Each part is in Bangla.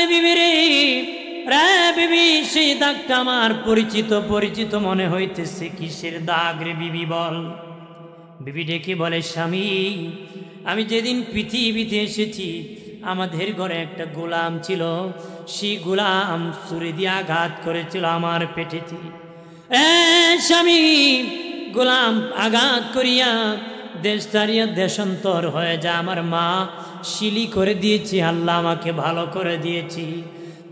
বলে বিবি রে, রে বিবি, সেই দাগটা আমার পরিচিত পরিচিত মনে হইতেছে। কিসের দাগ রে বিবি বল? বিবি ডেকে বলে, স্বামী, আমি যেদিন পৃথিবীতে এসেছি আমাদের ঘরে একটা গোলাম ছিল, সেই গোলাম ছুরি দিয়ে আঘাত করেছিল আমার পেটেতে। স্বামী, গোলাম আঘাত করিয়া দেশ তাড়িয়া দেশান্তর হয়ে যায়, আমার মা শিলি করে দিয়েছি, আল্লাহ আমাকে ভালো করে দিয়েছি।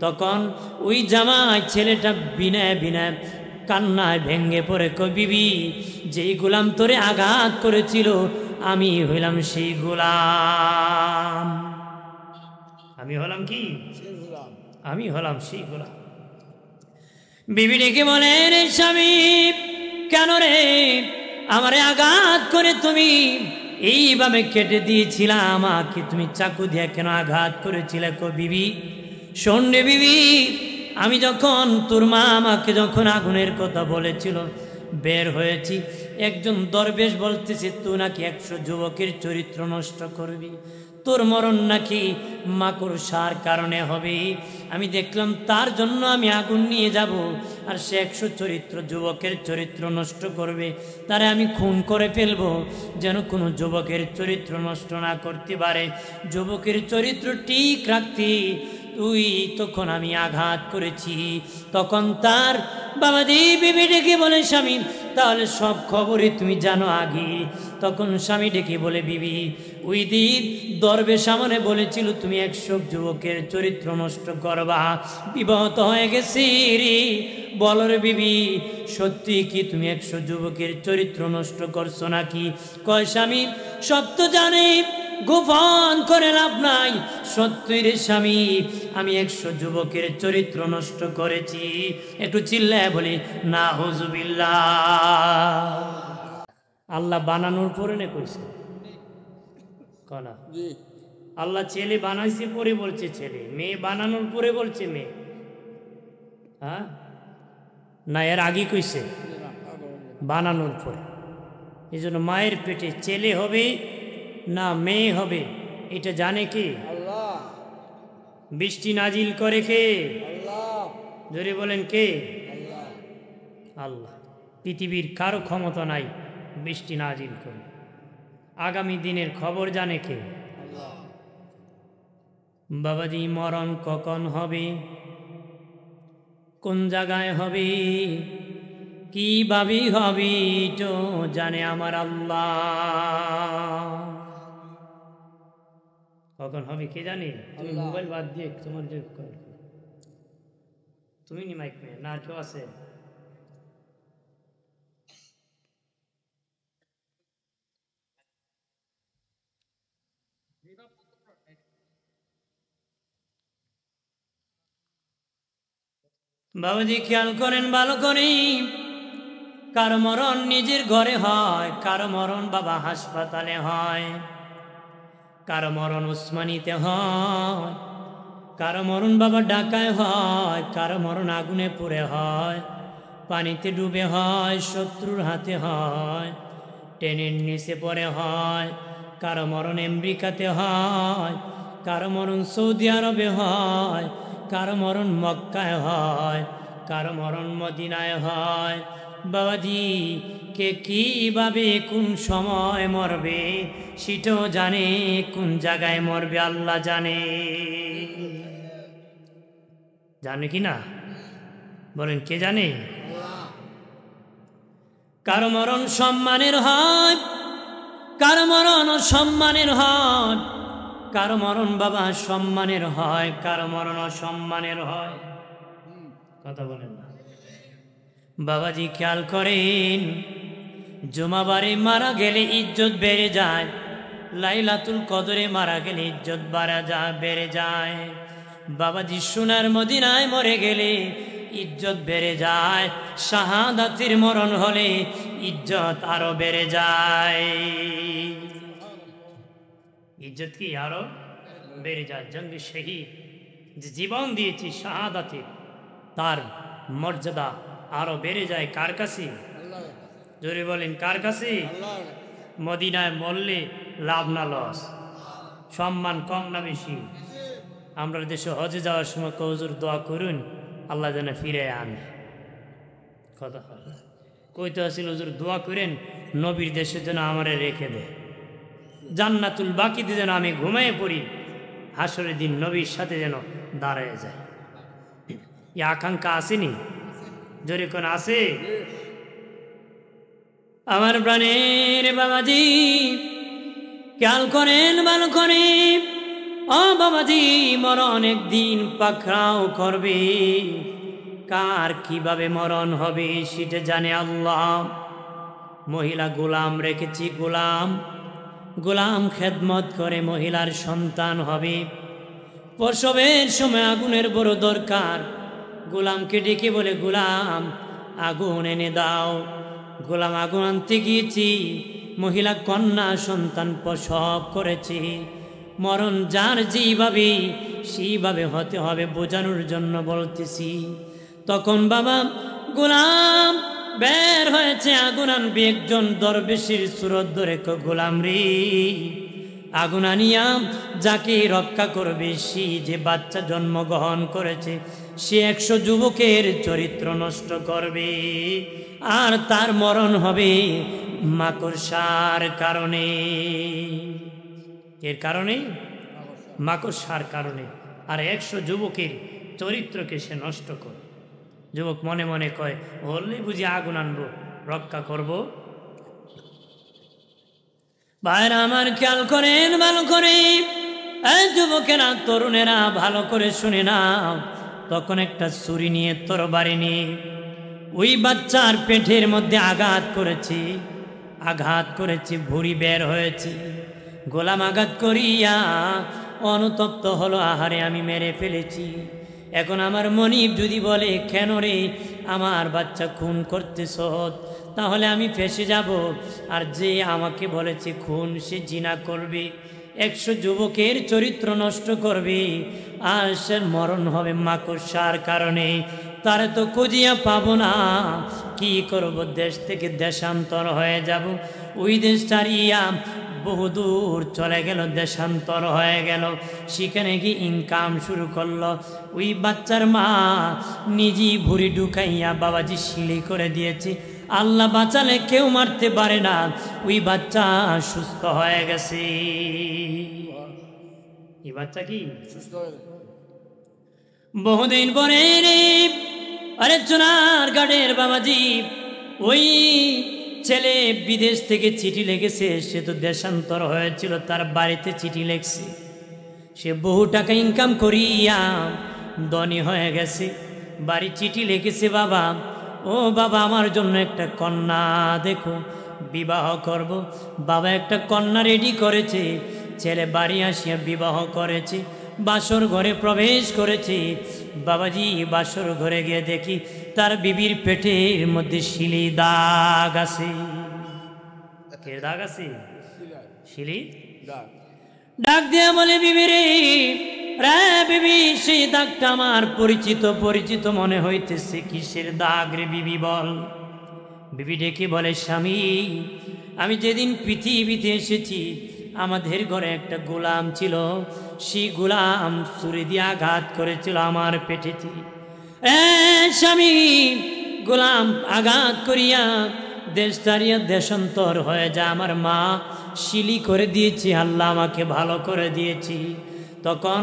তখন ওই জামাই ছেলেটা বিনায় বিনায় কান্নায় ভেঙ্গে পড়ে কই, বিবি, যেই গোলাম তোরে আঘাত করেছিল আমি হইলাম সেই গোলাম। আমি হলাম কি? আমি হলাম সেই গোলাম। বিবি ডেকে বলে, রে স্বামী, কেন রে আমারে আঘাত করে তুমি এইভাবে কেটে দিয়েছিলা, আমাকে তুমি চাকু দিয়ে কেন আঘাত করেছিলে? কো বিবি, শোন রে বিবি, আমি যখন তোর মা আমাকে যখন আগুনের কথা বলেছিল বের হয়েছি, একজন দরবেশ বলতেছে তুই নাকি 100 যুবকের চরিত্র নষ্ট করবি, তোর মরণ নাকি মাকড়সার কারণে হবে। আমি দেখলাম তার জন্য আমি আগুন নিয়ে যাব, আর সে 100 চরিত্র যুবকের চরিত্র নষ্ট করবে, তারে আমি খুন করে ফেলবো, যেন কোনো যুবকের চরিত্র নষ্ট না করতে পারে। যুবকের চরিত্র ঠিক রাখতে তুই তখন আমি আঘাত করেছি। তখন তার বাবাজি বিবি ডেকে বলে, স্বামী, তাহলে সব খবরই তুমি জানো আগে। তখন স্বামী ডেকে বলে, বিবি, ওই দিন দরবেশ সামনে বলেছিল তুমি 100 যুবকের চরিত্র নষ্ট করবা, বিবাহত হয়ে গেছি রে। বলো রে বিবি, সত্যি কি তুমি 100 যুবকের চরিত্র নষ্ট করছো নাকি? কয়, স্বামী, সব তো জানে, গোপন করে লাভ নাই, সত্যই রে স্বামী, আমি 100 যুবকের চরিত্র নষ্ট করেছি। একটু চিল্লায় বলি নাউজুবিল্লাহ। আল্লাহ বানানোর পরে না কইছে কলা, আল্লাহ ছেলে বানাইছে পরে বলছে ছেলে, মেয়ে বানানোর পরে বলছে মেয়ে। হ্যাঁ না, এর আগে কইছে বানানোর পরে। এই জন্য মায়ের পেটে ছেলে হবে না মেয়ে হবে এটা জানে কে? আল্লাহ। বৃষ্টি নাজিল করে কে? আল্লাহ। জোরে বলেন কে? আল্লাহ। আল্লাহ। পৃথিবীর কারো ক্ষমতা নাই বৃষ্টি নাজিল করে। আগামী দিনের খবর জানে কে? আল্লাহ। বাবাজি, মরণ কখন হবে, কোন জায়গায় হবে, কিভাবে হবে, তো জানে আমার আল্লাহ। কখন হবে কে জানে? তুমি মোবাইল বাদ দিয়ে তোমার যে তুমি নি মাইক মে না, কেউ আছে? বাবাজি খেয়াল করেন ভালো করে, কারো মরণ নিজের ঘরে হয়, কারো মরণ বাবা হাসপাতালে হয়, কারো মরণ উসমানিতে হয়, কারো মরণ বাবা ঢাকায় হয়, কারো মরণ আগুনে পুড়ে হয়, পানিতে ডুবে হয়, শত্রুর হাতে হয়, ট্রেনের নিচে পড়ে হয়, কারো মরণ আমেরিকাতে হয়, কারো মরণ সৌদি আরবে হয়, কারো মরণ মক্কায় হয়, কারো মরণ মদিনায় হয়। বাবাজি, কে কিভাবে কোন সময় মরবে সেটাও জানে, কোন জায়গায় মরবে আল্লাহ জানে। জানে কি না বলেন, কে জানে? কারো মরণ সম্মানের হয়, কারো মরণ অসম্মানের হয়, কারো মরণ বাবা সম্মানের হয়, কারো মরণ অসম্মানের হয়। কথা বলেন না বাবাজি, খেয়াল করেন, জুমাবারে মারা গেলে ইজ্জত বেড়ে যায়, লাইলাতুল কদরে মারা গেলে ইজ্জত বেড়ে যায়। বাবাজি, সোনার মদিনায় মরে গেলে ইজ্জত বেড়ে যায়, শাহাদাতের মরণ হলে ইজ্জত আরো বেড়ে যায়। ইজ্জত কি আরো বেড়ে যায়। জঙ্গে শহীদ যে জীবন দিয়েছি শাহাদাতে, তার মর্যাদা আরো বেড়ে যায়। কার কাছে? জোরে বলেন, কার কাছে? মদিনায় মরলে লাভ না লস? সম্মান কম না বেশি? আমরা দেশে হজে যাওয়ার সময় হুজুর দোয়া করুন আল্লাহ যেন ফিরে আনে। কথা কইতে আসছিল হুজুর দোয়া করেন নবীর দেশে যেন আমারে রেখে দেয়, জান্নাতুল বাকিতে যেন আমি ঘুমিয়ে পড়ি, হাসরের দিন নবীর সাথে যেন দাঁড়ায় যায়। এই আকাঙ্ক্ষা আসেনি? জোরে কোন আছে? আমার প্রাণের বাবাজি খেয়াল করেন ভালো করে, ও বাবাজি মরণ একদিন পাকড়াও করবে। কার কিভাবে মরণ হবে সেটা জানে আল্লাহ। মহিলা গোলাম রেখেছি, গোলাম খেদমত করে মহিলার সন্তান হবে। প্রসবের সময় আগুনের বড় দরকার। গোলামকে ডেকে বলে গোলাম আগুন এনে দাও। গোলাম আগুন আনতে গিয়েছি, মহিলা কন্যা সন্তান প্রসব করেছে। মরণ যার যেইভাবে সেইভাবে হতে হবে বোঝানোর জন্য বলতেছি। তখন বাবা গোলাম বের হয়েছে, আগুন আনবে। একজন দরবেশের সুরত ধরে গোলাম রে, আগুন আনিয়া যাকে রক্ষা করবে সে যে বাচ্চা জন্মগ্রহণ করেছে সে 100 যুবকের চরিত্র নষ্ট করবে, আর তার মরণ হবে মাকড়সার কারণে। এর কারণে মাকড়সার কারণে। আর 100 যুবকের চরিত্রকে সে নষ্ট করে। যুবক মনে মনে কয় বললে বুঝি আগুন আনবো, রক্ষা করব। ভাইরা আমার খেয়াল করেন ভালো করে, যুবকেরা তরুণেরা ভালো করে শুনে নাও। তখন একটা ছুরি নিয়ে তরবারি নিয়ে ওই বাচ্চার পেটের মধ্যে আঘাত করেছে, ভুঁড়ি বের হয়েছে। গোলাম আঘাত করিয়া অনুতপ্ত হলো, আহারে আমি মেরে ফেলেছি। এখন আমার মনিব যদি বলে কেন রে আমার বাচ্চা খুন করতেছ, তাহলে আমি ফেঁসে যাব। আর যে আমাকে বলেছে খুন সে জিনা করবে, 100 যুবকের চরিত্র নষ্ট করবে, আর সে মরণ হবে মাকড়সার কারণে। তারে তো খুঁজিয়া পাবো না, কি করব? দেশ থেকে দেশান্তর হয়ে যাব। ওই দেশ ছাড়িয়া বহুদূর চলে গেল, দেশান্তর হয়ে গেল। সেখানে গিয়ে ইনকাম শুরু করলো। ওই বাচ্চার মা নিজেই ভুঁড়ি ঢুকাইয়া বাবাজি সিলি করে দিয়েছে। আল্লাহ বাঁচালে কেউ মারতে পারে না। ওই বাচ্চা সুস্থ হয়ে গেছে। এই বাচ্চা কি সুস্থ হয়ে গেছে বহুদিন পরে রে। আরে চুনারঘাটের বাবাজি ওই ছেলে বিদেশ থেকে চিঠি লিখেছে, সে তো দেশান্তর হয়েছিল, তার বাড়িতে চিঠি লিখছে। সে বহু টাকা ইনকাম করিয়া ধনী হয়ে গেছে। বাড়ি চিঠি লিখেছে, বাবা ও বাবা আমার জন্য একটা কন্যা দেখো, বিবাহ করব। বাবা একটা কন্যা রেডি করেছে। ছেলে বাড়ি আসিয়া বিবাহ করেছে, বাসর ঘরে প্রবেশ করেছে। বাবাজি বাসর ঘরে গিয়ে দেখি তার বিবির পেটের মধ্যে শিলি দাগ আছে। দাগ আছে, শিলি ডাক দিয়া বলে বিবি রে, বিবি সেই দাগটা আমার পরিচিত মনে হইতেছে। কিসের দাগ রে বিবি বল? বিবি ডেকে বলে স্বামী আমি যেদিন পৃথিবীতে এসেছি আমাদের ঘরে একটা গোলাম ছিল, সেই গোলাম ছুরি দিয়ে আঘাত করেছিল আমার পেটেতে। স্বামী গোলাম আঘাত করিয়া দেশ ছাড়িয়া দেশান্তর হয়ে যায়। আমার মা শিলি করে দিয়েছি, আল্লাহ আমাকে ভালো করে দিয়েছি। তখন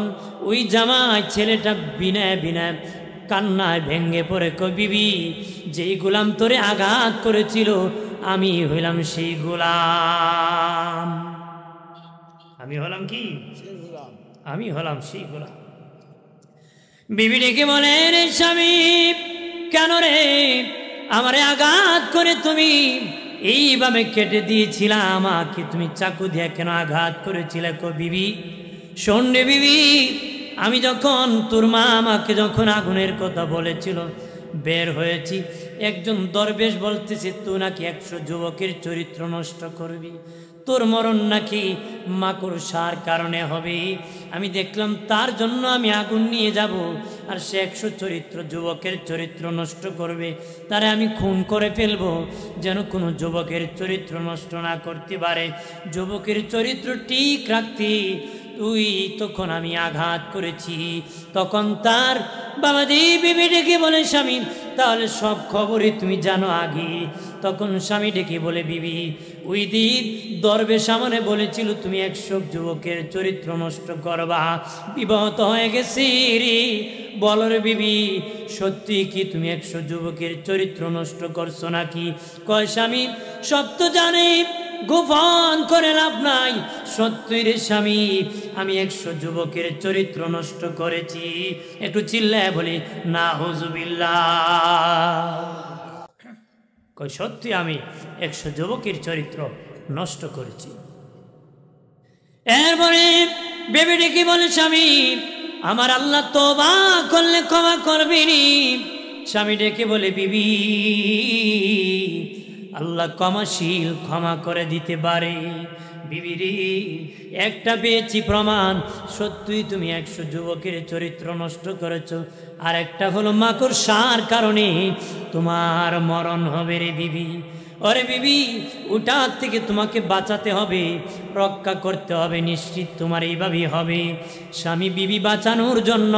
ওই জামাই ছেলেটা বিনয় কান্নায় ভেঙ্গে পড়ে কই বিবি যেই গোলাম তোরে আঘাত করেছিল আমি হইলাম সেই গোলাম। আমি হলাম কি? আমি হলাম সেই গোলাম। বিবি ডেকে বলে রে স্বামী কেন রে আমারে আঘাত করে তুমি এইভাবে কেটে দিয়েছিলাম, আমাকে তুমি চাকু দিয়ে কেন আঘাত করেছিলে? কো বিবি শোন রে বিবি, আমি যখন তোর মা আমাকে যখন আগুনের কথা বলেছিল বের হয়েছি, একজন দরবেশ বলতেছে তুই নাকি 100 যুবকের চরিত্র নষ্ট করবি, তোর মরণ নাকি মাকড়সার কারণে হবে। আমি দেখলাম তার জন্য আমি আগুন নিয়ে যাব, আর সে 100 যুবকের চরিত্র নষ্ট করবে, তারে আমি খুন করে ফেলবো, যেন কোনো যুবকের চরিত্র নষ্ট না করতে পারে। যুবকের চরিত্র ঠিক রাখতে তুই তখন আমি আঘাত করেছি। তখন তার বাবাজি বিবি ডেকে বলে স্বামী তাহলে সব খবরই তুমি জানো আগে। তখন স্বামী ডেকে বলে বিবি ওই দিন দরবেশ সামনে বলেছিল তুমি 100 যুবকের চরিত্র নষ্ট করবা, বিবাহত হয়ে গেছি রে। বলো রে বিবি সত্যি কি তুমি 100 যুবকের চরিত্র নষ্ট করছো নাকি? কয় স্বামী সব তো জানে, গোপন করে লাভ নাই, সত্যি রে স্বামী আমি 100 যুবকের চরিত্র নষ্ট করেছি। একটু চিল্লায় বলি নাউজুবিল্লাহ। কই সত্যি আমি 100 যুবকের চরিত্র নষ্ট করেছি। এরপরে বেবি ডেকে বলে স্বামী আমার আল্লাহ তওবা করলে ক্ষমা করবেনি। স্বামী ডেকে বলে বিবি আল্লাহ ক্ষমাশীল, ক্ষমা করে দিতে পারে। বিবিরে একটা পেয়েছি প্রমাণ, সত্যই তুমি 100 যুবকের চরিত্র নষ্ট করেছো। আর একটা হলো মাকড়সার কারণে তোমার মরণ হবে রে বিবি। ওরে বিবি ওটার থেকে তোমাকে বাঁচাতে হবে, রক্ষা করতে হবে, নিশ্চিত তোমার এইভাবেই হবে। স্বামী বিবি বাঁচানোর জন্য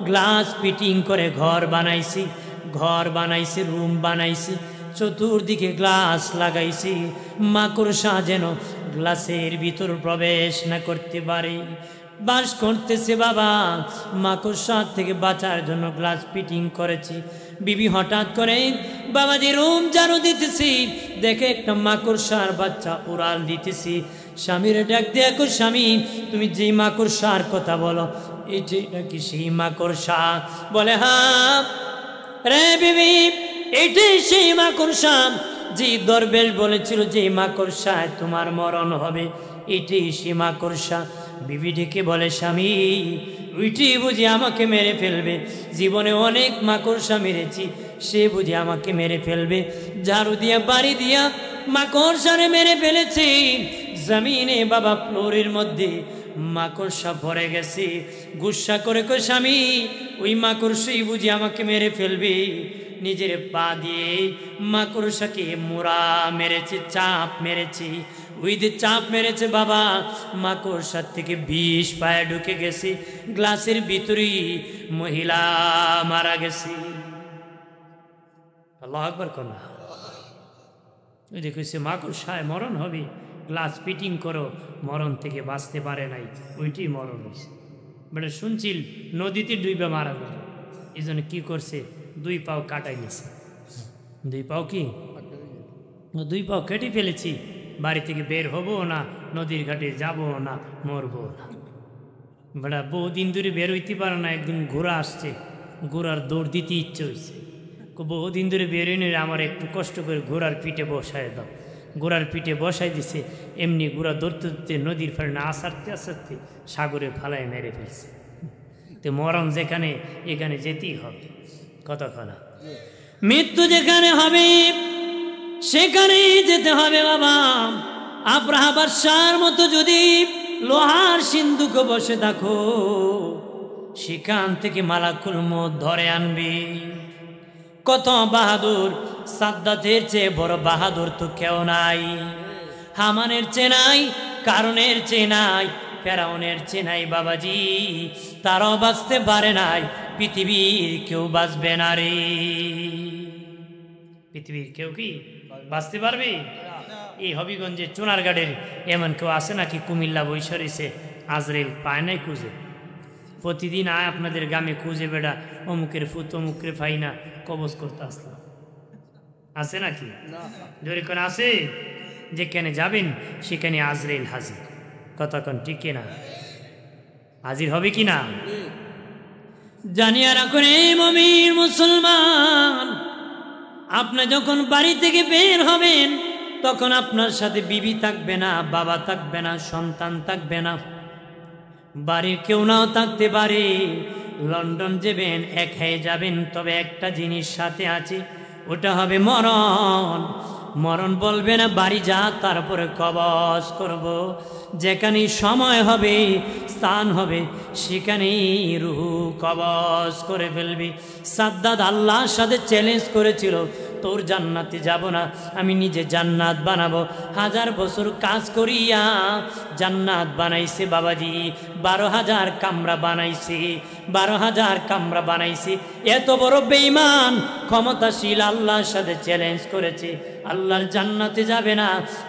গ্লাস ফিটিং করে ঘর বানাইছি, রুম বানাইছি, চতুর্দিকে গ্লাস লাগাইছি, মাকড়সা যেন গ্লাসের ভিতর প্রবেশ না করতে পারে। বাস করতেছে বাবা, মাকড়সা থেকে বাঁচার জন্য গ্লাস ফিটিং করেছি। বিবি হঠাৎ করে বাবাজি রুম ঝাড়ু দিতেছি, দেখে একটা মাকড়সার বাচ্চা উড়াল দিতেছি। স্বামীর ডাক দেখো স্বামী তুমি যে মাকড়সার কথা বলো এটা কি সেই মাকড়সা? বলে হ্যাঁ রে বিবি এটাই সেই মাকড়সা যে দরবেশ বলেছিল যে মাকড়সায় তোমার মরণ হবে, এটাই সেই মাকড়সা। বিবি ডেকে বলে স্বামী ওইটি বুঝি আমাকে মেরে ফেলবে, জীবনে অনেক মাকড়সা মেরেছি, সে বুঝি আমাকে মেরে ফেলবে। ঝাড়ু দিয়া বাড়ি দিয়া মাকড়সারে মেরে ফেলেছি। জমিনে বাবা ফ্লোরের মধ্যে মাকড়সা ভরে গেছে। গুসা করে কই স্বামী ওই মাকড়সাই বুঝি আমাকে মেরে ফেলবে। নিজের পা দিয়ে মাকড়সাকে মোড়া মেরেছে, চাপ মেরেছে। ওই যে চাপ মেরেছে বাবা, মাকড়সার থেকে বিষ পায়ে ঢুকে গেছে, গ্লাসের ভিতরেই মহিলা মারা গেছে। আল্লাহু আকবার কোন না। ওই যে কইছে মাকড়সায় মরণ হবে, গ্লাস ফিটিং করো, মরণ থেকে বাঁচতে পারে নাই, ওইটি মরণ হয়েছে। বেটা শুনছিল নদীতে ডুইবা মারা গেল, এই জন্য কি করছে 2 পাও কাটাই নিছে। 2 পাও কি 2 পাও কেটে ফেলেছি, বাড়ি থেকে বের হবো না, নদীর ঘাটে যাবো না, মরবো না। বেটা বহুদিন ধরে বের হইতে পারো না, একদিন ঘোড়া আসছে, ঘোড়ার দৌড় দিতে ইচ্ছে হয়েছে। বহুদিন ধরে বেরোয় নিয়ে আমার একটু কষ্ট করে ঘোড়ার পিঠে বসায় দাও। ঘোড়ার পিঠে বসাই দিছে, এমনি ঘোড়া দৌড়তে দৌড়তে নদীর ফেলে না আসারতে আসারতে সাগরে ফালায় মেরে ফেলছে। তো মরণ যেখানে এখানে যেতেই হবে, কতক্ষণ মৃত্যু যেখানে হবে সেখানেই যেতে হবে বাবা। আব্রাহা বাদশার মতো যদি লোহার সিন্ধুক বসে দেখো, সেখান থেকে মালাকুল মউত ধরে আনবি। কত বাহাদুর, সাদ্দাতের চেয়ে বড় বাহাদুর তো কেউ নাই। হামানের চেয়ে নাই, কারণের চেয়ে নাই, ফেরাউনের চেয়ে নাই বাবাজি, তারাও বাঁচতে পারে নাই, পৃথিবীর কেউ বাঁচবে না রে। পৃথিবীর কেউ কি বাঁচতে পারবে? এই হবিগঞ্জের চুনারগাড়ের এমন কেউ আছে নাকি কুমিল্লা বৈশরিছে আজরেল পায় নাই খুঁজে? প্রতিদিন আয় আপনাদের গ্রামে খুঁজে বেড়া অমুকের ফুত অমুকের পাই না, কবজ করতে আসলাম, আছে নাকি? জোরে কোন আছে? যেখানে যাবেন সেখানে আজরেল হাজির, কতক্ষণ ঠিক না হাজির হবে কি না জানিয়া রাখুন। এই মুমিন মুসলমান, আপনি যখন বাড়ি থেকে বের হবেন তখন আপনার সাথে বিবি থাকবে না, বাবা থাকবে না, সন্তান থাকবে না, বাড়ির কেউ নাও থাকতে পারে। লন্ডন যাবেন, একাই যাবেন, তবে একটা জিনিস সাথে আছে, ওটা হবে মরণ। মরণ বলবে না বাড়ি যা, তারপরে কবজ করব। যেখানে সময় হবে, স্থান হবে, সেখানেই রুহু কবজ করে ফেলবি। সাদ্দাত আল্লাহর সাথে চ্যালেঞ্জ করেছিল, তোর জান্নাতে যাব না, আমি নিজে জান্নাত বানাবো। 1000 বছর কাজ করিয়া জান্নাত বানাইছে বাবাজি, 12,000 কামরা বানাইছে, 12,000 কামরা বানাইছে। এত বড় বেঈমান ক্ষমতাশীল আল্লাহর সাথে চ্যালেঞ্জ করেছে, আল্লাহর জান্নাতে যাবে না,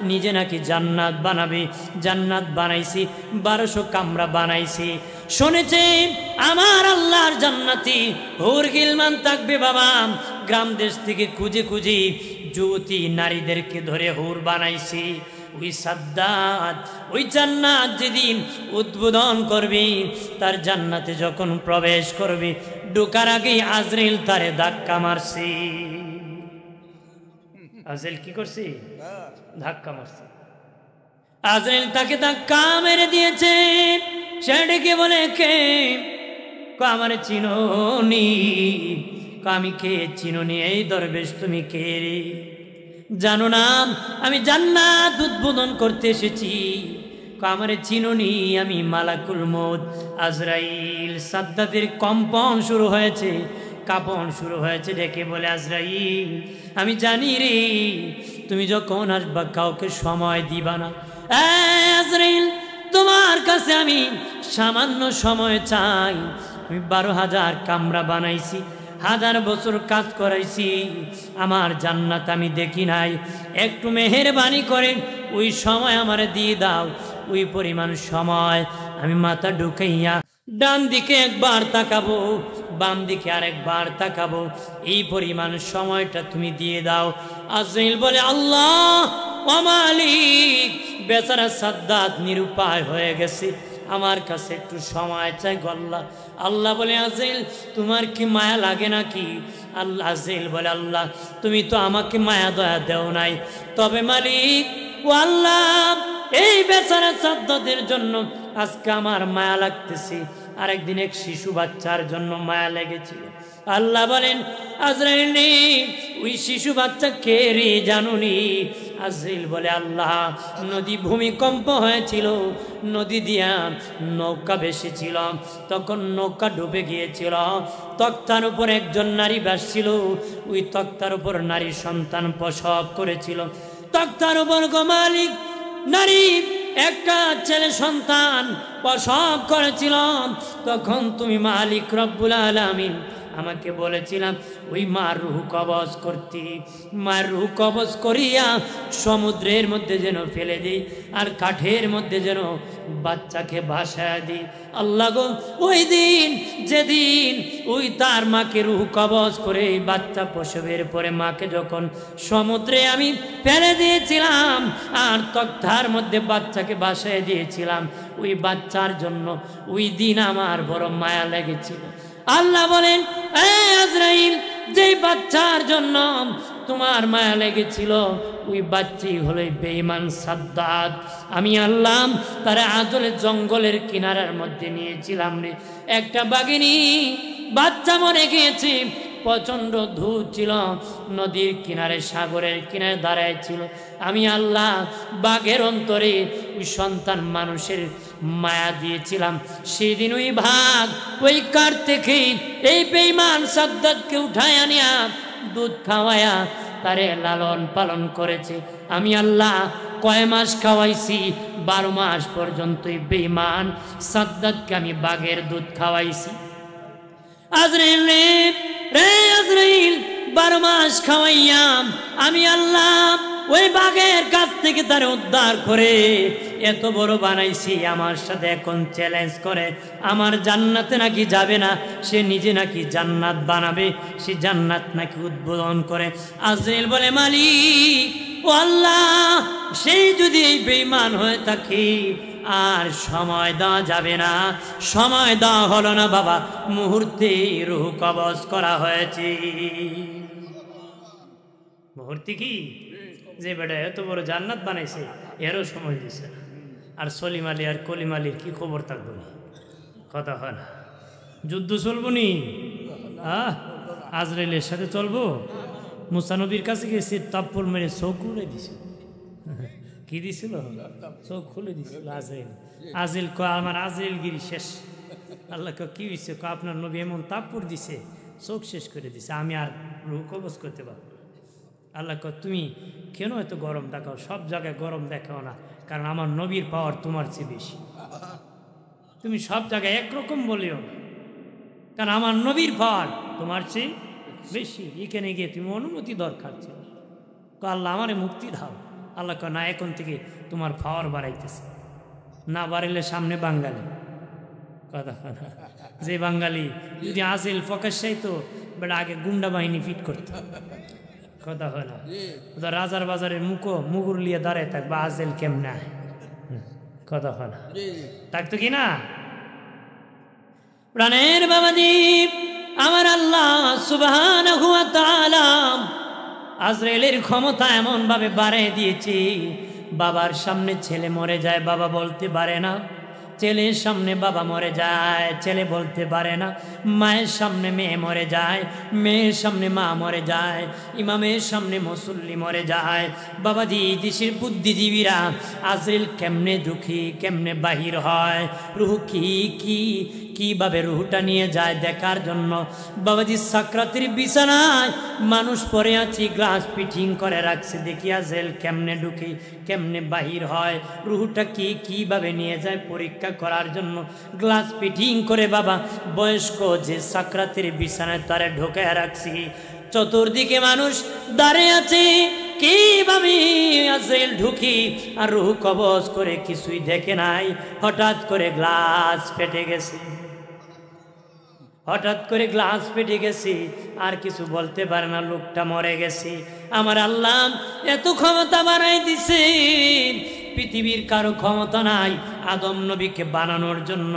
নিজে নাকি জান্নাত বানাবে। জান্নাত বানাইছি, 1200 কামরা বানাইছি। শুনেছে আমার আল্লাহর জান্নাতি হুর গিলমান থাকবে বাবা। গ্রাম দেশ থেকে খুঁজে খুঁজে যুবতী নারীদেরকে ধরে হুর বানাইছি। ওই সাদ্দাত ওই জান্নাত যেদিন উদ্বোধন করবে, তার জান্নাতে যখন প্রবেশ করবে, ঢোকার আগেই আজরাইল তারে ধাক্কা মারছে। আজরাইল কি করছে? ধাক্কা মারছে। আজরাইল তাকে ধাক্কা মেরে দিয়েছে। সে ডেকে বলে, কে? আমার চিনোনি। আমি কে? চিনোনি? এই দরবেশ তুমি কে রে? জানো না আমি জান্নাত উদ্বোধন করতে এসেছি। আমারে চিনোনি? আমি মালাকুল মউত আজরাইল। সাদ্দাতের কম্পন শুরু হয়েছে, কাঁপন শুরু হয়েছে। ডেকে বলে, আজরাইল আমি জানি রে, তুমি যখন আসবা কাউকে সময় দিবা না। আজরাইল তোমার কাছে আমি সামান্য সময় চাই। আমি 12,000 কামরা বানাইছি, 1000 বছর কাজ করাইছি, আমার জান্নাত আমি দেখি নাই। একটু মেহেরবানি করে ওই সময় আমারে দিয়ে দাও। ওই পরিমাণ সময় আমি মাথা ঢুকাইয়া ডান দিকে একবার তাকাবো, বাম দিকে আরেকবার তাকাবো, এই পরিমাণ সময়টা তুমি দিয়ে দাও। আজরাইল বলে, আল্লাহ ও মালিক, বেচারা সাদ্দাত নিরুপায় হয়ে গেছে, আমার কাছে একটু সময় চাই গল্লা। আল্লাহ বলে, আজরাইল তোমার কি মায়া লাগে নাকি? আল্লাহ আজরাইল বলে, আল্লাহ তুমি তো আমাকে মায়া দয়া দেও নাই, তবে মালিক ও আল্লাহ এই বেচারা সাদ্দাতের জন্য আজকে আমার মায়া লাগতেছে। আরেকদিন এক শিশু বাচ্চার জন্য মায়া লেগেছিল। আল্লাহ বলেন, আজরাইল ওই শিশু বাচ্চা কে রে জানুনি? আজরাইল বলে, আল্লাহ নদী ভূমিকম্প হয়েছিল, নদী দিয়া নৌকা ভেসেছিল, তখন নৌকা ডুবে গিয়েছিল। তক্তার উপর একজন নারী ভাসছিল, ওই তক্তার উপর নারী সন্তান প্রসব করেছিল। তক্তার উপর গো মালিক নারী একটা ছেলে সন্তান প্রসব করেছিল। তখন তুমি মালিক রব্বুল আলামিন আমাকে বলেছিলাম ওই মার রূহ কবজ করতে, মার রূহ কবজ করিয়া সমুদ্রের মধ্যে যেন ফেলে দিই, আর কাঠের মধ্যে যেন বাচ্চাকে ভাসায় দিই। আল্লাহ গো, ওই দিন যেদিন ওই তার মাকে রূহ কবজ করে বাচ্চা প্রসবের পরে মাকে যখন সমুদ্রে আমি ফেলে দিয়েছিলাম আর তক্তার মধ্যে বাচ্চাকে ভাসায় দিয়েছিলাম, ওই বাচ্চার জন্য ওই দিন আমার বড় মায়া লেগেছিল। আল্লাহ বলেন, আজরাইল যে বাচ্চার জন্য তোমার মায়া লেগেছিল, ওই বাচ্চাই হলো বেঈমান সাদ্দাত। আমি আল্লাহ তারা আজলে জঙ্গলের কিনারার মধ্যে নিয়েছিলাম রে। একটা বাঘিনী বাচ্চা মরে গিয়েছে, প্রচন্ড ধূপ ছিল, নদীর কিনারে সাগরের কিনারে দাঁড়ায় ছিল। আমি আল্লাহ বাঘের অন্তরে ওই সন্তান মানুষের মায়া দিয়েছিলাম। সেদিন ওই ভাগ ওই কাঠ থেকে এই বেঈমান সাদ্দাতকে উঠায় আনিয়া দুধ খাওয়ায়া তারে লালন পালন করেছে। আমি আল্লাহ কয় মাস খাওয়াইছি? 12 মাস পর্যন্ত এই বেঈমান সাদ্দাতকে আমি বাঘের দুধ খাওয়াইছি। আজরাইল রে আজরাইল 12 মাস খাওয়াইয়াম আমি আল্লাহ ওই বাঘের কাছ থেকে তার উদ্ধার করে এত বড় বানাইছি। আমার সাথে এখন চ্যালেঞ্জ করে আমার জান্নাতে নাকি যাবে না, সে নিজে নাকি জান্নাত বানাবে, সে জান্নাত নাকি উদ্বোধন করে। আজরাইল বলে, মালিক ও আল্লাহ, সেই যদি এই বেঈমান হয়ে থাকে আর সময় দেওয়া যাবে না। সময় দেওয়া হলো না বাবা, মুহূর্তে রূহ কবজ করা হয়েছে। মুহূর্তে কি যে বেটা এত বড় জান্নাত বানাইছে এরও সময় দিছে না। আর সলিম আলী আর কলিম আলীর কি খবর থাকবো না, কথা হয় না। যুদ্ধ চলবো নি? আজরাইলের সাথে চলবো? মুসা নবীর কাছে গেছে, তাপ্পর মেরে চোখ খুলে দিছে। কি দিছিল? চোখ খুলে দিছিল আজরাইল। আজরাইল কয়, আমার আজরাইল গিরি শেষ। আল্লাহ কয়, কি হয়েছে? আপনার নবী এমন তাপ্পর দিছে, চোখ শেষ করে দিছে, আমি আর রূহ কবজ করতে পারবো। আল্লাহ কয় তুমি কেন এত গরম দেখাও? সব জায়গায় গরম দেখাও না, কারণ আমার নবীর পাওয়ার তোমার চেয়ে বেশি। তুমি সব জায়গায় একরকম বলিও না, কারণ আমার নবীর পাওয়ার তোমার চেয়ে বেশি। এখানে গিয়ে তুমি অনুমতি দরকার ছিল। আল্লাহ আমারে মুক্তি দাও। আল্লাহ কয় না, এখন থেকে তোমার পাওয়ার বাড়াইতেছে, না বাড়াইলে সামনে বাঙালি। কথা কথা, যে বাঙালি যদি আসিল প্রকাশ্যাই তো বেটা আগে গুন্ডা বাহিনী ফিট করতো। কথা হয় না, রাজার বাজারের মুগুর লিয়ে দাঁড়ায় থাকবে, আজেল কেমনে কথা হয় না, থাকতো কি না? প্রাণের বাবাজি, আমার আল্লাহ সুবহানাহু ওয়া তাআলা আজরাইলের ক্ষমতা এমন ভাবে বাড়িয়ে দিয়েছে, বাবার সামনে ছেলে মরে যায়, বাবা বলতে পারে না। ছেলের সামনে বাবা মরে যায়, ছেলে বলতে পারে না। মায়ের সামনে মেয়ে মরে যায়, মেয়ের সামনে মা মরে যায়, ইমামের সামনে মুসল্লি মরে যায়। বাবাজি, দেশের বুদ্ধিজীবীরা আজরাইল কেমনে ঢুকি, কেমনে বাহির হয়, রুহ কিভাবে রুহটা নিয়ে যায় দেখার জন্য বাবাজি সাকরাতের বিছানায় মানুষ পড়ে আছে, গ্লাস ফিটিং করে রাখছে, দেখি আজরাইল কেমনে ঢুকি, কেমনে বাহির হয়, রুহটা কিভাবে নিয়ে যায় পরীক্ষা করার জন্য গ্লাস ফিটিং করে বাবা বয়স্ক যে সাকরাতের বিছানায় তারে ঢোকায় রাখছি। চতুর্দিকে মানুষ দাঁড়িয়ে আছে, কিভাবে আজরাইল ঢুকি আর রুহ কবজ করে কিছুই দেখে নাই। হঠাৎ করে গ্লাস ফেটে গেছে, হঠাৎ করে গ্লাস ফেটে গেছে, আর কিছু বলতে পারে না, লোকটা মরে গেছে। আমার আল্লাহ এত ক্ষমতা বাড়াই দিছে, পৃথিবীর কারো ক্ষমতা নাই। আদম নবীকে বানানোর জন্য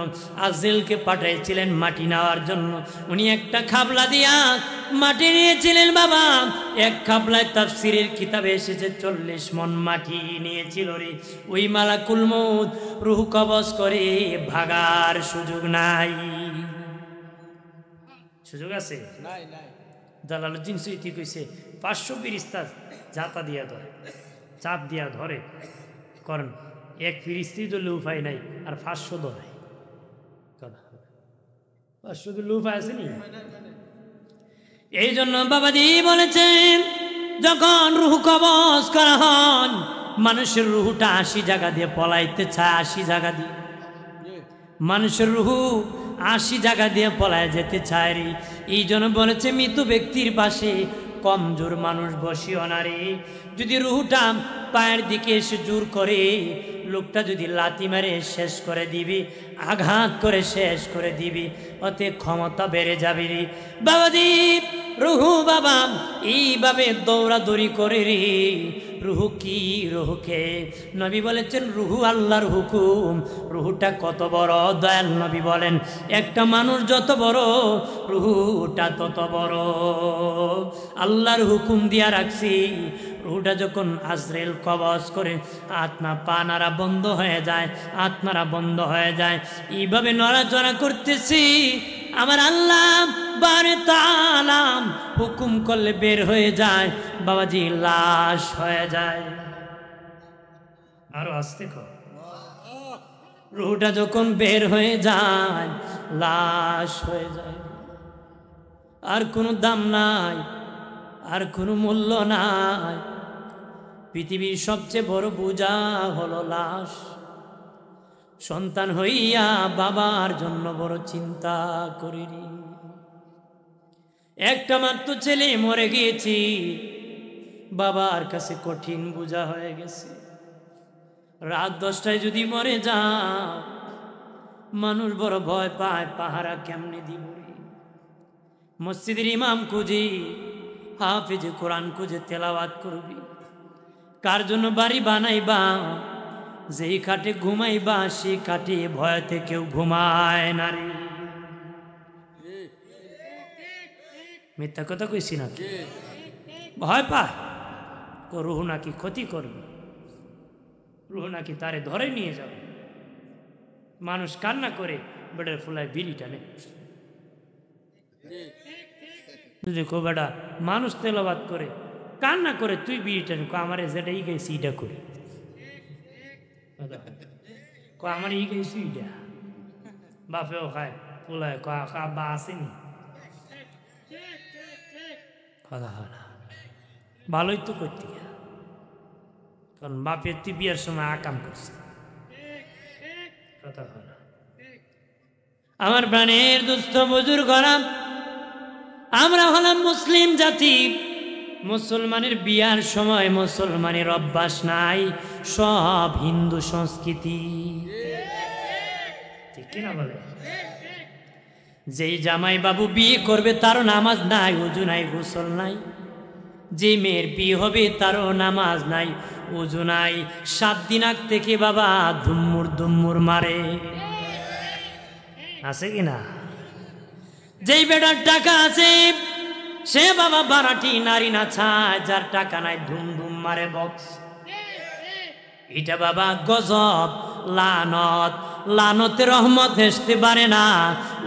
আজরাইলকে পাঠাইছিলেন মাটি নেওয়ার জন্য, উনি একটা খাবলা দিয়া মাটি নিয়েছিলেন বাবা। এক খাবলায় তাফসীরের কিতাবে এসেছে 40 মণ মাটি নিয়েছিল রে। ওই মালাকুল মউত রূহ কবজ করে ভাগার সুযোগ নাই। সুযোগ আছে? জালালউদ্দিন সুয়ুতী কইছে 500 ফেরেশতা জাতা দিয়া ধরে, চাপ দিয়া ধরে, কারণ এক ফেরেশতাই তো লুফাই নাই, আর 500 ধরে। 500 তো লুফাই আসেনি। এই জন্য বাবাজি বলেছেন, যখন রুহ কবজ করা হয় মানুষের রুহটা 80 জায়গা দিয়ে পলাইতে চায়, 80 জায়গা দিয়ে মানুষের রুহ 80 জায়গা দিয়ে পলায় যেতে চায় রে। এই জন্য বলেছে মৃত ব্যক্তির পাশে কমজোর মানুষ বসিও না রে। যদি রুহটা পায়ের দিকে এসে জোর করে, লোকটা যদি লাথি মারে শেষ করে দিবি, আঘাত করে শেষ করে দিবি, ওতে ক্ষমতা বেড়ে যাবে রে বাবাজি। রুহু বাবা এইভাবে দৌড়াদৌড়ি করে রে। রুহু কি, রুহুকে নবী বলেছেন রুহু আল্লাহর হুকুম। রুহুটা কত বড় দয়াল নবী বলেন, একটা মানুষ যত বড় রুহুটা তত বড়। আল্লাহর হুকুম দিয়া রাখছি। রুহুটা যখন আজরাইল কবজ করে আত্মা পা নাড়া বন্ধ হয়ে যায়, আত্মারা বন্ধ হয়ে যায়, এইভাবে নড়াচড়া করতেছি। আমার আল্লাহ বারে তাআলা হুকুম করলে বের হয়ে যায় বাবাজি, লাশ হয়ে যায়। আরো আস্তে কর। রুহটা যখন বের হয়ে যায় লাশ হয়ে যায়, আর কোনো দাম নাই, আর কোনো মূল্য নাই। পৃথিবীর সবচেয়ে বড় বোঝা হলো লাশ। সন্তান হইয়া বাবার জন্য বড় চিন্তা করিনি। একটা মাত্র ছেলে মরে গিয়েছি, বাবার কাছে কঠিন বোঝা হয়ে গেছে। রাত 10টায় যদি মরে যাও মানুষ বড় ভয় পায়, পাহারা কেমনে দিব। মসজিদের ইমাম খুঁজি, হাফিজ কোরআন খুঁজে তেলাওয়াত করবি। কার জন্য বাড়ি বানাইবা, যেই খাটে ঘুমাইবা সেই খাটে ভয়তে কেউ ঘুমায় না রে। মিথ্যা কথা কইছি না? ভয় পায় রুহ নাকি ক্ষতি করবে, রুহ নাকি তারে ধরে নিয়ে যাবে। মানুষ কান্না করে বেটার ফুলায় বিড়ি টানে। যদি কো বেটা মানুষ তেলাওয়াত করে কান্না করে তুই বিড়ি টানে, আমার যেটা ই গেছি ইটা করে, আমার ই গেছি ইটা। বাপেও খায়, ফুলায় বা আসেনি। কথা হয় না। ভালোই তো করতে, কারণ বাপের তুই বিয়ের সময় আকাম করছে। কথা বলা আমার প্রাণের দুস্থ বুজুর্গ, আমরা হলাম মুসলিম জাতি। মুসলমানের বিয়ার সময় মুসলমানের অভ্যাস নাই, সব হিন্দু সংস্কৃতি, ঠিক কিনা বলে? যেই জামাই বাবু বিয়ে করবে তারও নামাজ নাই, ওযু নাই, গোসল নাই। যে মেয়ের বিয়ে হবে তারও নামাজ নাই, ওযু নাই। 7 দিন আগ থেকে বাবা ধুম্মুর ধুম্মুর মারে, আছে কিনা? যেই বেটার টাকা আছে সে বাবা বারাটি নারী না ছায়, যার টাকা নাই ধুম ধুম মারে বক্স। এটা বাবা গজব, লানত। লানতে রহমত আসতে পারে না,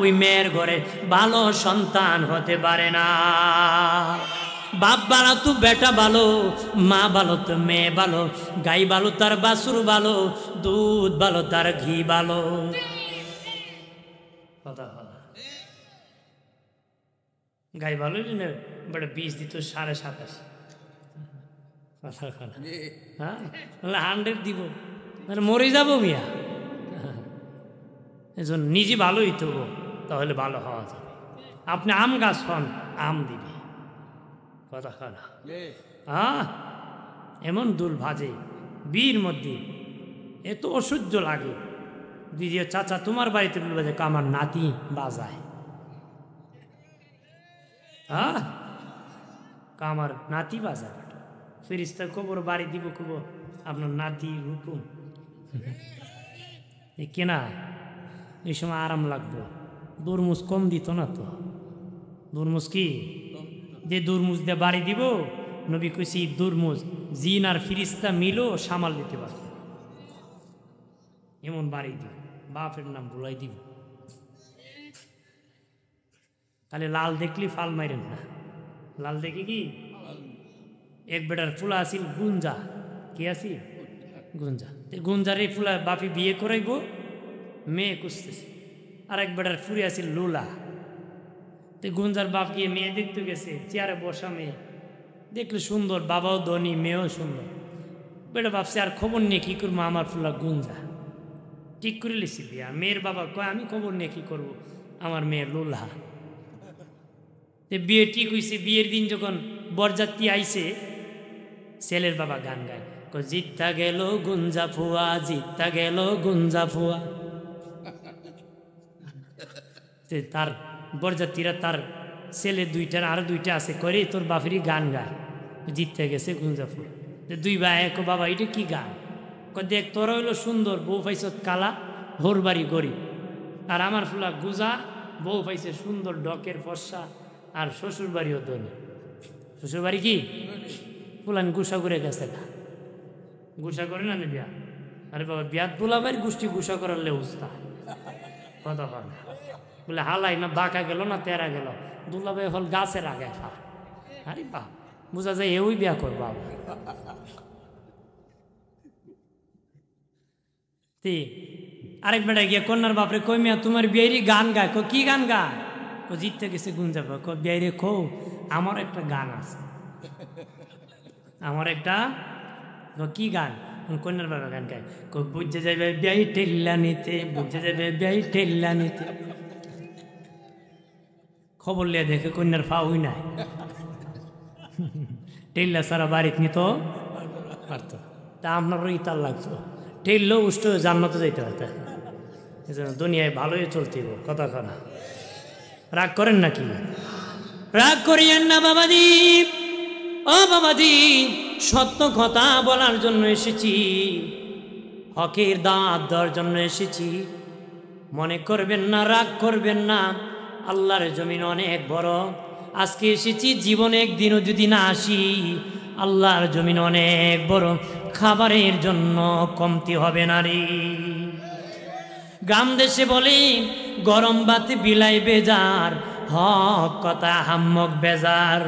ওই মেয়ের ঘরে ভালো সন্তান হতে পারে না। বাপ ভালো তো বেটা ভালো, মা ভালো তো মেয়ে ভালো, গাই ভালো তার বাছুর ভালো, দুধ ভালো তার ঘি ভালো। কথা বলা গাই ভালো বেটা বীজ দিত 27.5। কথা বলা হ্যাঁ 100 দিব, মরে যাবো মিয়া। এজন্য নিজে ভালোই তো, তাহলে ভালো হওয়া যাবে। আপনি আম গাছ হন, আম দিবে। কথা বলা হ্যাঁ এমন দুল ভাজে বীর মধ্যে, এত অসহ্য লাগে। দিদি চাচা তোমার বাড়িতে বলবে যে আমার নাতি বাজায়, হ্যাঁ আমার নাতি বাজায়। ফেরিস্তার খবর বাড়ি দিব, খবর আপনার নাতি হুকুম কেনা। এই সময় আরাম লাগতো, দুরমুজ কম দিত না তো। দুরমুজ কি যে দুরমুজ দিয়ে বাড়ি দিব, নবী কইছি দুরমুজ জিন আর ফিরিস্তা মিলো সামাল দিতে পারত, এমন বাড়ি দিব। বাপের নাম ভুলাই দিব। তাহলে লাল দেখলি ফাল মাইরেন না। লাল দেখি কি এক বেটার ফুলা আছিল গুঞ্জা, কি আছি গুঞ্জা। গুঞ্জারে ফুলা বাপি বিয়ে করাইব, মেয়ে খুঁজতেছে। আর এক বেটার ফুরি আছিল লোলা। তো গুঞ্জার বাপ গিয়ে মেয়ে দেখতে গেছে, চেয়ারে বসা মেয়ে দেখলে সুন্দর, বাবাও ধনী, মেয়েও সুন্দর। বেটা ভাবছে আর খবর নিয়ে কি করবো, আমার ফুলা গুঞ্জা। ঠিক করে লিছি বিয়া। মেয়ের বাবা কয় আমি খবর নিয়ে কি করবো, আমার মেয়ে লোলা। বিয়ে ঠিক হয়েছে। বিয়ের দিন যখন বরযাত্রী আইছে, ছেলের বাবা গান গায়, জিত্তা গেল গুঞ্জা ফুয়া, জিত্তা গেল গুঞ্জা ফুয়া। তার বরযাত্রীরা তার ছেলে দুইটার আরো দুইটা আছে, করে তোর বাপেরই গান গায়, জিততে গেছে গুঞ্জা ফুয়া। দুই ভাই এক, বাবা এটা কি গান? দেখ তোরা হইলো সুন্দর, বউ পাইছ কালা, হোর বাড়ি গরিব। আর আমার ফুলা গুজা, বউ পাইছে সুন্দর ডকের ফর্সা, আর শ্বশুর বাড়িও ধনী। শ্বশুর বাড়ি কি ফুলান গুসা করে গেছে, গুসা করে না বিয়া। আরে বাবা বিয়াত তোলা বাড়ি গোষ্ঠী গুসা করার লেউস্তা। কথা হয় না বলে হালাই না বাঁকা গেল না তেরা গেল, দুলাভাই হল গাছের আগে খা। আরে বা বোঝা যায় এওই বিয়া করবা। আরেক বেটা গিয়ে কন্যার বাপরে কই মিয়া তোমার বিয়েরই গান গায়। কি গান গায়? জিততে গেছে গুঞ্জা বিয়াইরে খো আমার একটা গান আছে, আমার একটা। কি গান? কন্যার বাবা গান গায়, বুঝে যাবে বিয়াই টেল্লা নিতে, বুঝে যাবে বিয়াই টেল্লা নিতে। খবর লিয়ে দেখে কন্যার ফাউই নাই, টেল্লা সারা বাড়িতে নিত পারত। তা আপনারও ইতার লাগতো, টেললেও উষ্ট জান্নাতে যাইতে হতো। দুনিয়ায় ভালোই চলতে। কথা কথা রাগ করেন নাকি? রাগ করিয়েন না বাবাজি। ও বাবাজি, সত্য কথা বলার জন্য এসেছি, হকের দাঁত দেওয়ার জন্য এসেছি। মনে করবেন না, রাগ করবেন না। আল্লাহর জমিন অনেক বড়। আজকে এসেছি, জীবনে একদিনও যদি না আসি, আল্লাহর জমিন অনেক বড়। খাবারের জন্য কমতি হবে না রে। গ্রাম দেশে বলে গরম বাতে বিলাই বেজার, হক কথা হাম্মক বেজার।